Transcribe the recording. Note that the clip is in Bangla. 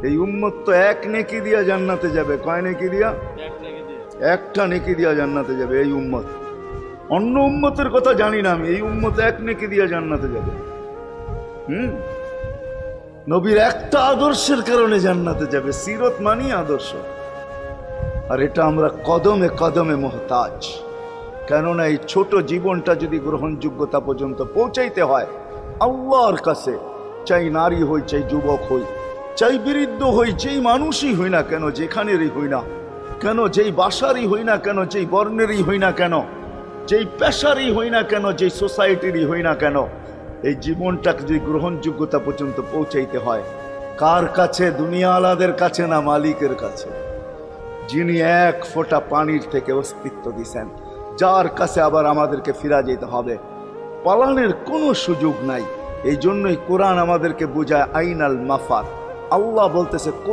এই উম্মত তো এক নেকি দিয়া জান্নাতে যাবে। কয় নেকি দিয়া? একটা নেকি দিয়া জান্নাতে যাবে এই উম্মত। অন্য উম্মতের কথা জানি না আমি, এই উম্মত এক নেকি দিয়া জান্নাতে যাবে। নবীর একটা আদর্শের কারণে জান্নাতে যাবে। সিরত মানি আদর্শ। আর এটা আমরা কদমে কদমে মুহতাজ। কেননা এই ছোট জীবনটা যদি গ্রহণযোগ্যতা পর্যন্ত পৌঁছাইতে হয় আল্লাহর কাছে, চাই নারী হই, চাই যুবক হই, চাই বৃদ্ধ হই, যেই মানুষই হই না কেন, যেখানেরই হই না কেন, যেই বাসারই হই না কেন, যেই বর্ণেরই হই না কেন, যেই পেশারই হই না কেন, যেই সোসাইটিরই হই না কেন, এই জীবনটাকে যদি গ্রহণযোগ্যতা পর্যন্ত পৌঁছাইতে হয় কার কাছে? দুনিয়া আলাদের কাছে না, মালিকের কাছে, যিনি এক ফোঁটা পানির থেকে অস্তিত্ব দিছেন, যার কাছে আবার আমাদেরকে ফিরা যেতে হবে। পালানের কোনো সুযোগ নাই। এই জন্যই কোরআন আমাদেরকে বোঝায় আইনাল মাফার। আল্লাহ বলতেছে